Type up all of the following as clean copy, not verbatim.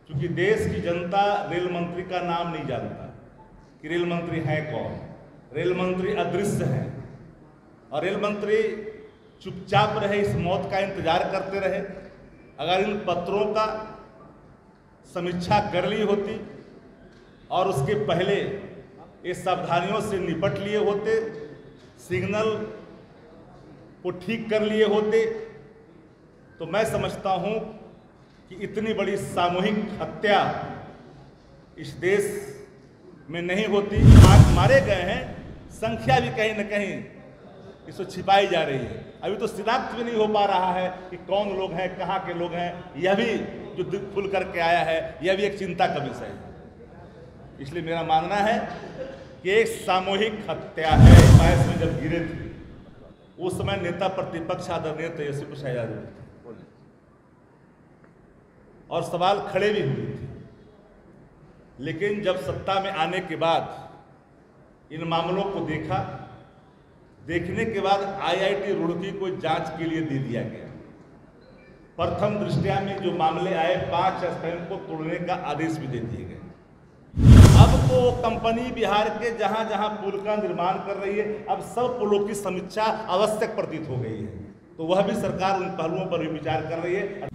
क्योंकि देश की जनता रेल मंत्री का नाम नहीं जानता कि रेल मंत्री हैं कौन। रेल मंत्री अदृश्य हैं और रेल मंत्री चुपचाप रहे, इस मौत का इंतजार करते रहे। अगर इन पत्रों का समीक्षा कर ली होती और उसके पहले ये सावधानियों से निपट लिए होते, सिग्नल को ठीक कर लिए होते, तो मैं समझता हूं कि इतनी बड़ी सामूहिक हत्या इस देश में नहीं होती। आज मारे गए हैं, संख्या भी कहीं न कहीं इसको छिपाई जा रही है। अभी तो शिनाख्त भी नहीं हो पा रहा है कि कौन लोग हैं, कहाँ के लोग हैं। यह भी जो दिल खुल करके आया है, यह भी एक चिंता का विषय है। इसलिए मेरा मानना है कि एक सामूहिक हत्या है। बाईस में जब गिरे थे उस समय नेता प्रतिपक्ष आदरणीय तेजस्वी प्रसाद यादव थे और सवाल खड़े भी हुए थे, लेकिन जब सत्ता में आने के बाद इन मामलों को देखने के बाद IIT रुड़की को जांच के लिए दे दिया गया। प्रथम दृष्टया में जो मामले आए, 5 स्टैंड को तोड़ने का आदेश भी दे दिए गए। अब तो कंपनी बिहार के जहां जहां पुल का निर्माण कर रही है, अब सब पुलों की समीक्षा आवश्यक प्रतीत हो गई है, तो वह भी सरकार उन पहलुओं पर भी विचार कर रही है।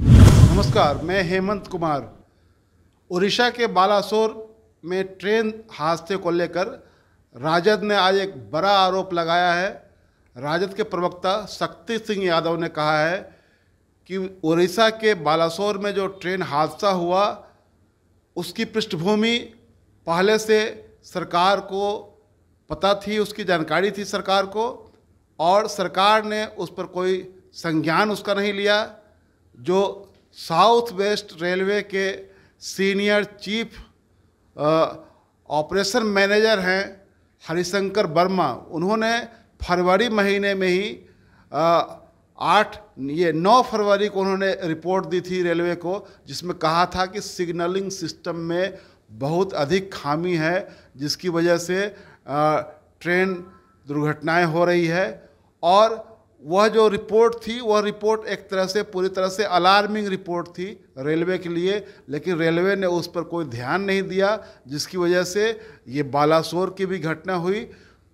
नमस्कार, मैं हेमंत कुमार। उड़ीसा के बालासोर में ट्रेन हादसे को लेकर राजद ने आज एक बड़ा आरोप लगाया है। राजद के प्रवक्ता शक्ति सिंह यादव ने कहा है कि उड़ीसा के बालासोर में जो ट्रेन हादसा हुआ उसकी पृष्ठभूमि पहले से सरकार को पता थी, उसकी जानकारी थी सरकार को, और सरकार ने उस पर कोई संज्ञान उसका नहीं लिया। जो साउथ वेस्ट रेलवे के सीनियर चीफ ऑपरेशन मैनेजर हैं हरिशंकर वर्मा, उन्होंने फरवरी महीने में ही 9 फरवरी को उन्होंने रिपोर्ट दी थी रेलवे को, जिसमें कहा था कि सिग्नलिंग सिस्टम में बहुत अधिक खामी है, जिसकी वजह से ट्रेन दुर्घटनाएं हो रही है। और वह जो रिपोर्ट थी, वह रिपोर्ट एक तरह से पूरी तरह से अलार्मिंग रिपोर्ट थी रेलवे के लिए, लेकिन रेलवे ने उस पर कोई ध्यान नहीं दिया, जिसकी वजह से ये बालासोर की भी घटना हुई।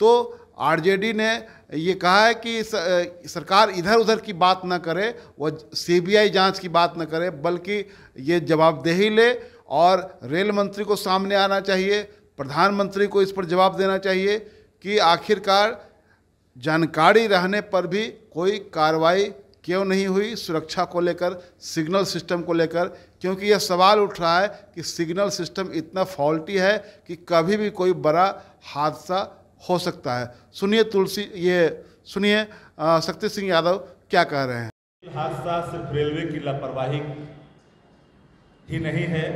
तो RJD ने ये कहा है कि सरकार इधर उधर की बात ना करे, वह CBI जांच की बात ना करे, बल्कि ये जवाबदेही ले और रेल मंत्री को सामने आना चाहिए, प्रधानमंत्री को इस पर जवाब देना चाहिए कि आखिरकार जानकारी रहने पर भी कोई कार्रवाई क्यों नहीं हुई सुरक्षा को लेकर, सिग्नल सिस्टम को लेकर। क्योंकि यह सवाल उठ रहा है कि सिग्नल सिस्टम इतना फॉल्टी है कि कभी भी कोई बड़ा हादसा हो सकता है। सुनिए सुनिए शक्ति सिंह यादव क्या कह रहे हैं। हादसा सिर्फ रेलवे की लापरवाही ही नहीं है,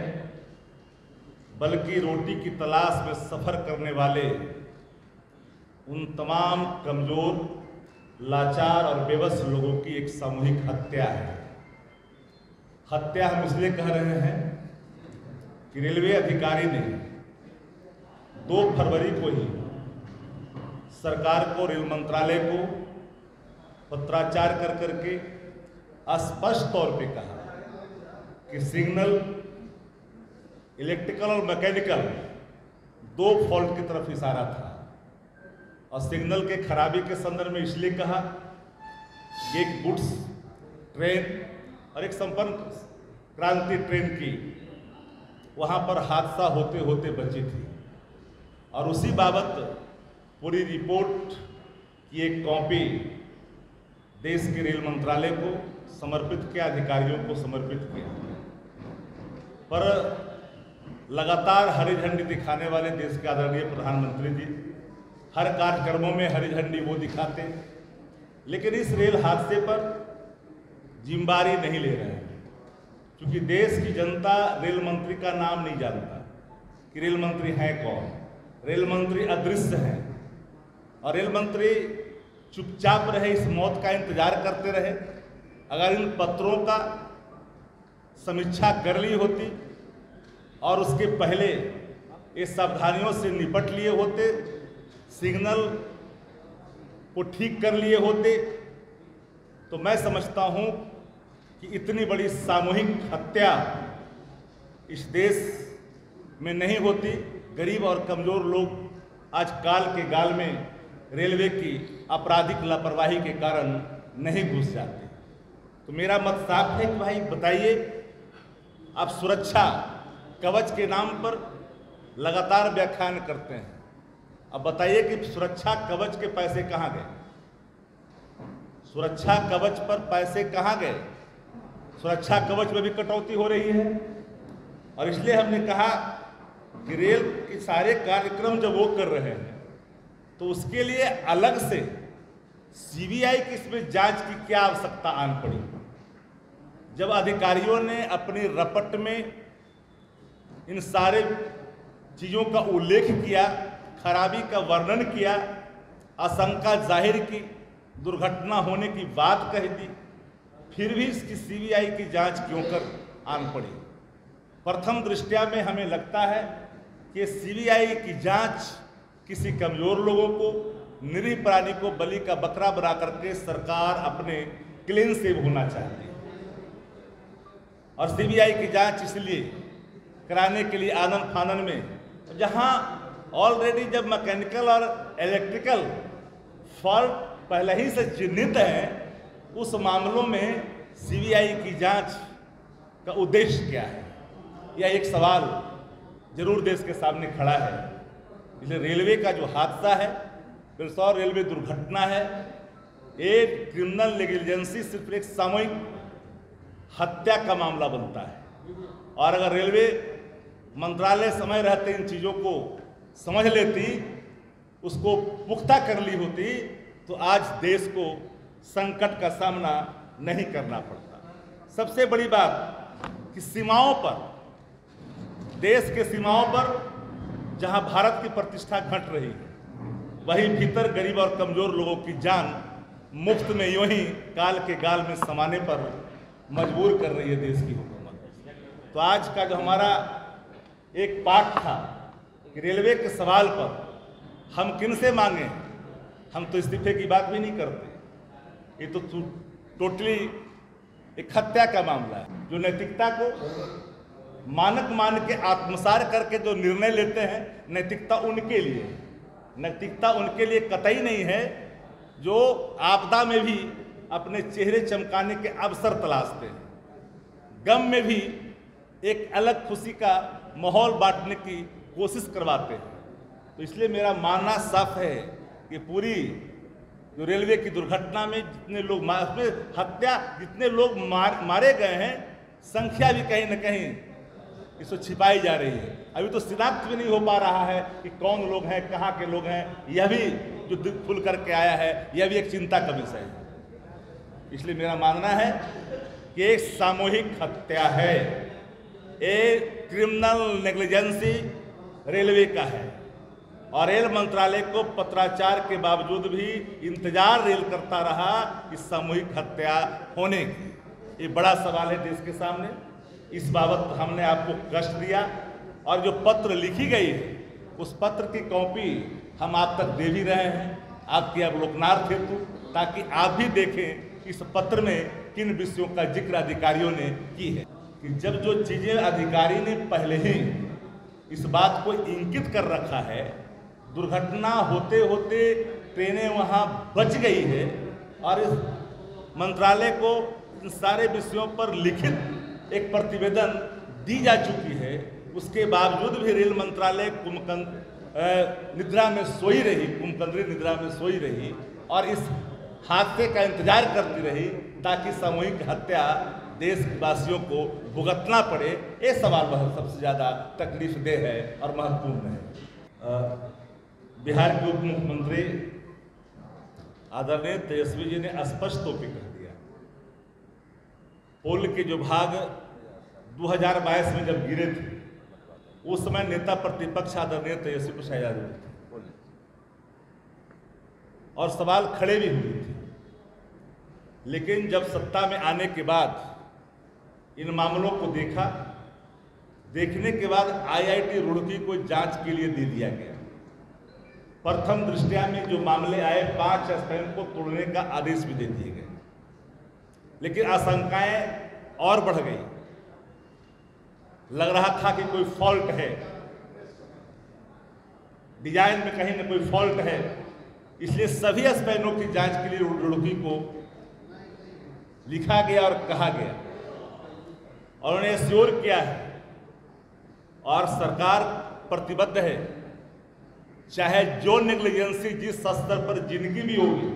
बल्कि रोटी की तलाश में सफर करने वाले उन तमाम कमजोर, लाचार और बेबस लोगों की एक सामूहिक हत्या है। हत्या हम इसलिए कह रहे हैं कि रेलवे अधिकारी ने 2 फरवरी को ही सरकार को, रेल मंत्रालय को पत्राचार कर करके स्पष्ट तौर पे कहा कि सिग्नल, इलेक्ट्रिकल और मैकेनिकल 2 फॉल्ट की तरफ इशारा था। और सिग्नल के खराबी के संदर्भ में इसलिए कहा कि एक गुड्स ट्रेन और एक संपर्क क्रांति ट्रेन की वहाँ पर हादसा होते होते बची थी, और उसी बाबत पूरी रिपोर्ट की एक कॉपी देश के रेल मंत्रालय को समर्पित किया, अधिकारियों को समर्पित किया। पर लगातार हरी झंडी दिखाने वाले देश के आदरणीय प्रधानमंत्री जी हर कार्यक्रमों में हरी झंडी वो दिखाते, लेकिन इस रेल हादसे पर जिम्मेदारी नहीं ले रहे हैं, क्योंकि देश की जनता रेल मंत्री का नाम नहीं जानता कि रेल मंत्री हैं कौन। रेल मंत्री अदृश्य हैं और रेल मंत्री चुपचाप रहे, इस मौत का इंतजार करते रहे। अगर इन पत्रों का समीक्षा कर ली होती और उसके पहले ये सावधानियों से निपट लिए होते, सिग्नल को ठीक कर लिए होते, तो मैं समझता हूं कि इतनी बड़ी सामूहिक हत्या इस देश में नहीं होती, गरीब और कमज़ोर लोग आज काल के गाल में रेलवे की आपराधिक लापरवाही के कारण नहीं घुस जाते। तो मेरा मत साफ है कि भाई बताइए, आप सुरक्षा कवच के नाम पर लगातार व्याख्यान करते हैं, अब बताइए कि सुरक्षा कवच के पैसे कहाँ गए? सुरक्षा कवच पर पैसे कहाँ गए? सुरक्षा कवच में भी कटौती हो रही है। और इसलिए हमने कहा कि रेल के सारे कार्यक्रम जब वो कर रहे हैं तो उसके लिए अलग से सीबीआई की इसमें जांच की क्या आवश्यकता आन पड़ी? जब अधिकारियों ने अपनी रपट में इन सारे चीज़ों का उल्लेख किया, खराबी का वर्णन किया, आशंका जाहिर की, दुर्घटना होने की बात कह दी, फिर भी इसकी सीबीआई की जांच क्यों कर आन पड़ी? प्रथम दृष्टया में हमें लगता है कि सीबीआई की जांच किसी कमजोर लोगों को, निरीह प्राणी को बलि का बकरा बना करके सरकार अपने क्लीन सेव होना चाहती है। और सीबीआई की जांच इसलिए कराने के लिए आनन फानन में, जहां ऑलरेडी जब मैकेनिकल और इलेक्ट्रिकल फॉल्ट पहले ही से चिन्हित हैं, उस मामलों में सीबीआई की जांच का उद्देश्य क्या है? यह एक सवाल जरूर देश के सामने खड़ा है। इसलिए रेलवे का जो हादसा है, बिरसौर रेलवे दुर्घटना है, एक क्रिमिनल नेग्लिजेंसी सिर्फ एक सामूहिक हत्या का मामला बनता है। और अगर रेलवे मंत्रालय समय रहते इन चीज़ों को समझ लेती, उसको पुख्ता कर ली होती, तो आज देश को संकट का सामना नहीं करना पड़ता। सबसे बड़ी बात कि सीमाओं पर, देश के सीमाओं पर जहां भारत की प्रतिष्ठा घट रही है, वहीं भीतर गरीब और कमजोर लोगों की जान मुफ्त में यूं ही काल के गाल में समाने पर मजबूर कर रही है देश की हुकूमत। तो आज का जो हमारा एक पाठ था कि रेलवे के सवाल पर हम किन से मांगे, हम तो इस्तीफे की बात भी नहीं करते। ये तो टोटली एक हत्या का मामला है। जो नैतिकता को मानक मान के आत्मसात करके जो निर्णय लेते हैं, नैतिकता उनके लिए, नैतिकता उनके लिए कतई नहीं है जो आपदा में भी अपने चेहरे चमकाने के अवसर तलाशते हैं, गम में भी एक अलग खुशी का माहौल बांटने की कोशिश करवाते हैं। तो इसलिए मेरा मानना साफ है कि पूरी जो रेलवे की दुर्घटना में जितने लोग हत्या, जितने लोग मारे गए हैं, संख्या भी कहीं न कहीं इसको छिपाई जा रही है। अभी तो शिनाख्त भी नहीं हो पा रहा है कि कौन लोग हैं, कहाँ के लोग हैं। यह भी जो दिल खुल करके आया है, यह भी एक चिंता का विषय है। इसलिए मेरा मानना है कि एक सामूहिक हत्या है, एक क्रिमिनल नेग्लिजेंसी रेलवे का है, और रेल मंत्रालय को पत्राचार के बावजूद भी इंतजार रेल करता रहा इस सामूहिक हत्या होने की। ये बड़ा सवाल है देश के सामने। इस बाबत हमने आपको कष्ट दिया, और जो पत्र लिखी गई है उस पत्र की कॉपी हम आप तक दे भी रहे हैं, आपके अवलोकनार्थ हेतु, ताकि आप भी देखें इस पत्र में किन विषयों का जिक्र अधिकारियों ने की है। कि जब जो चीज़ें अधिकारी ने पहले ही इस बात को इंगित कर रखा है, दुर्घटना होते होते ट्रेनें वहाँ बच गई है, और इस मंत्रालय को इन सारे विषयों पर लिखित एक प्रतिवेदन दी जा चुकी है, उसके बावजूद भी रेल मंत्रालय निद्रा में सोई रही, कुमकंद्री निद्रा में सोई रही, और इस हादसे का इंतजार करती रही ताकि सामूहिक हत्या देशवासियों को भुगतना पड़े। ये सवाल वह सबसे ज़्यादा तकलीफदेह है और महत्वपूर्ण है। बिहार के उप मुख्यमंत्री आदरणीय तेजस्वी जी ने स्पष्ट तौर पर कह दिया, पुल के जो भाग 2022 में जब गिरे थे, उस समय नेता प्रतिपक्ष आदरणीय तेजस्वी प्रसाद यादव थे, और सवाल खड़े भी हुए थे। लेकिन जब सत्ता में आने के बाद इन मामलों को देखने के बाद IIT रुड़की को जांच के लिए दे दिया गया। प्रथम दृष्टया में जो मामले आए, 5 स्टैंड को तोड़ने का आदेश भी दे दिए गए, लेकिन आशंकाएं और बढ़ गई। लग रहा था कि कोई फॉल्ट है, डिजाइन में कहीं ना कोई फॉल्ट है, इसलिए सभी स्पैनों की जांच के लिए रुड़की को लिखा गया और कहा गया और उन्हें एश्योर किया है और सरकार प्रतिबद्ध है, चाहे जो नेग्लिजेंसी जिस स्तर पर जिनकी भी होगी,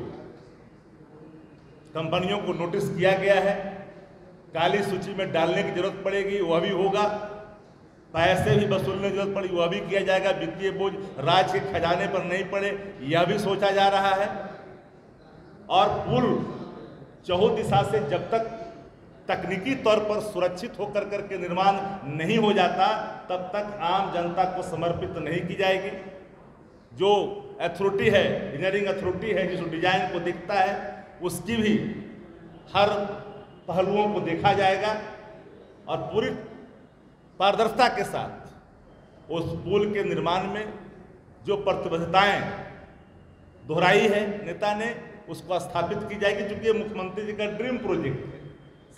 कंपनियों को नोटिस किया गया है, काली सूची में डालने की जरूरत पड़ेगी वह भी होगा, पैसे भी वसूलने की जरूरत पड़ेगी वह भी किया जाएगा, वित्तीय बोझ राज्य के खजाने पर नहीं पड़े यह भी सोचा जा रहा है। और पुल चौहु दिशा से जब तक तकनीकी तौर पर सुरक्षित होकर करके निर्माण नहीं हो जाता तब तक आम जनता को समर्पित नहीं की जाएगी। जो अथॉरिटी है, इंजीनियरिंग अथॉरिटी है, जिस डिजाइन को देखता है उसकी भी हर पहलुओं को देखा जाएगा और पूरी पारदर्शिता के साथ उस पुल के निर्माण में जो प्रतिबद्धताएं दोहराई है नेता ने उसको स्थापित की जाएगी, क्योंकि ये मुख्यमंत्री जी का ड्रीम प्रोजेक्ट है।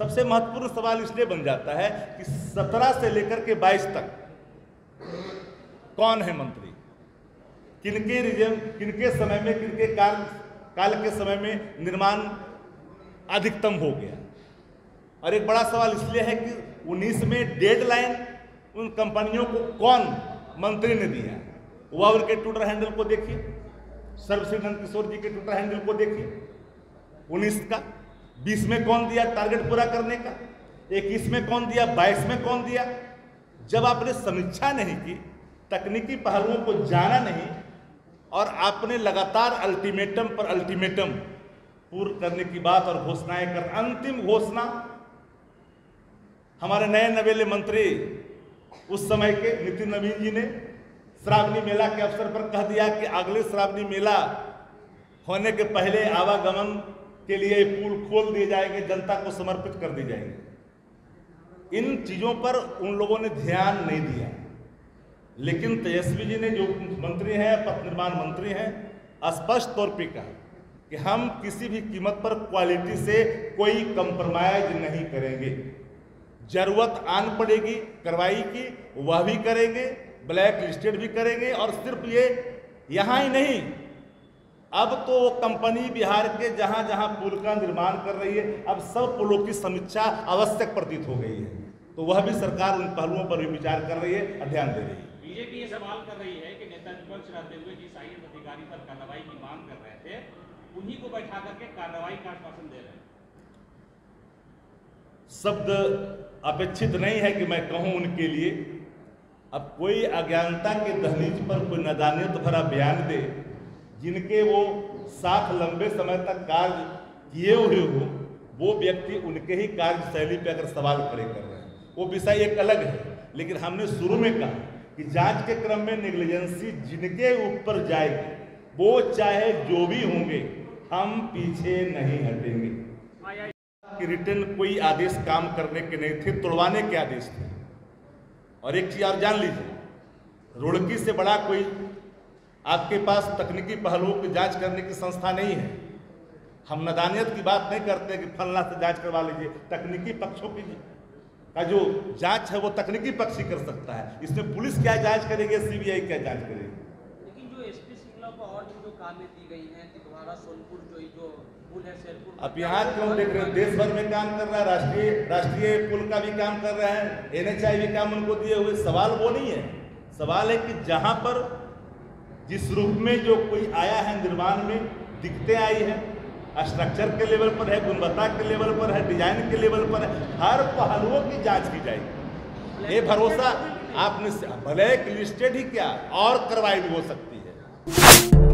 सबसे महत्वपूर्ण सवाल इसलिए बन जाता है कि 17 से लेकर के 22 तक कौन है मंत्री, किनके समय में, किनके काल के समय में निर्माण अधिकतम हो गया। और एक बड़ा सवाल इसलिए है कि 19 में डेडलाइन उन कंपनियों को कौन मंत्री ने दिया, वह उनके ट्विटर हैंडल को देखिए, सर्वश्री नंदकिशोर जी के ट्विटर हैंडल को देखिए, 19 का, 20 में कौन दिया टारगेट पूरा करने का, 21 में कौन दिया, 22 में कौन दिया। जब आपने समीक्षा नहीं की, तकनीकी पहलुओं को जाना नहीं और आपने लगातार अल्टीमेटम पर अल्टीमेटम पूर्ण करने की बात और घोषणाएं कर, अंतिम घोषणा हमारे नए नवेले मंत्री उस समय के नितिन नवीन जी ने श्रावणी मेला के अवसर पर कह दिया कि अगले श्रावणी मेला होने के पहले आवागमन के लिए पुल खोल दिए जाएंगे, जनता को समर्पित कर दी जाएंगे। इन चीजों पर उन लोगों ने ध्यान नहीं दिया, लेकिन तेजस्वी जी ने जो मंत्री हैं, पथ निर्माण मंत्री हैं, स्पष्ट तौर पर कहा कि हम किसी भी कीमत पर क्वालिटी से कोई कंप्रोमाइज नहीं करेंगे, जरूरत आन पड़ेगी कार्रवाई की वह भी करेंगे, ब्लैक लिस्टेड भी करेंगे। और सिर्फ ये यहाँ ही नहीं, अब तो वो कंपनी बिहार के जहाँ जहाँ पुल का निर्माण कर रही है, अब सब पुलों की समीक्षा आवश्यक प्रतीत हो गई है, तो वह भी सरकार उन पहलुओं पर भी विचार कर रही है और ध्यान दे रही है। बीजेपी ये सवाल कर रही है कि नेता विपक्ष रहते हुए जिस IAS अधिकारी पर कार्रवाई की मांग कर रहे थे उन्हीं को बैठा करके कार्रवाई का आश्वासन दे रहे हैं। शब्द अपेक्षित नहीं है कि मैं कहूं उनके लिए। अब कोई अज्ञानता के दहलीज पर कोई नादानियत भरा बयान दे, जिनके वो साथ लंबे समय तक कार्य किए हुए हो, वो व्यक्ति उनके ही कार्यशैली पे अगर सवाल खड़े कर रहे हैं, वो विषय एक अलग है। लेकिन हमने शुरू में कहा कि जांच के क्रम में नेग्लिजेंसी जिनके ऊपर जाएगी, वो चाहे जो भी होंगे, हम पीछे नहीं हटेंगे। कि रिटर्न कोई आदेश काम करने के नहीं थे, तुड़वाने के आदेश थे। और एक चीज और जान लीजिए, रुड़की से बड़ा कोई आपके पास तकनीकी पहलुओं की जांच करने की संस्था नहीं है। हम नादानियत की बात नहीं करते कि फलना से जांच करवा लीजिए, तकनीकी पक्षों की का जो जांच है वो तकनीकी पक्ष ही कर सकता है। इसमें पुलिस क्या जांच करेगी, CBI क्या जांच करेगी। लेकिन जो SP सिंगला को और जो कामें दी गई हैं, तिघवारा सोनपुर जो पुल है शेरपुर, अब यहाँ क्यों देख रहे हैं, देश भर में काम कर रहा है, राष्ट्रीय पुल का भी काम कर रहे हैं, NHI भी काम उनको दिए हुए। सवाल वो नहीं है, सवाल है कि जहाँ पर जिस रूप में जो कोई आया है निर्माण में, दिक्कतें आई है, स्ट्रक्चर के लेवल पर है, गुणवत्ता के लेवल पर है, डिजाइन के लेवल पर है, हर पहलुओं की जांच की जाएगी। ये भरोसा आपने ब्लैक लिस्टेड ही क्या और कार्रवाई भी हो सकती है।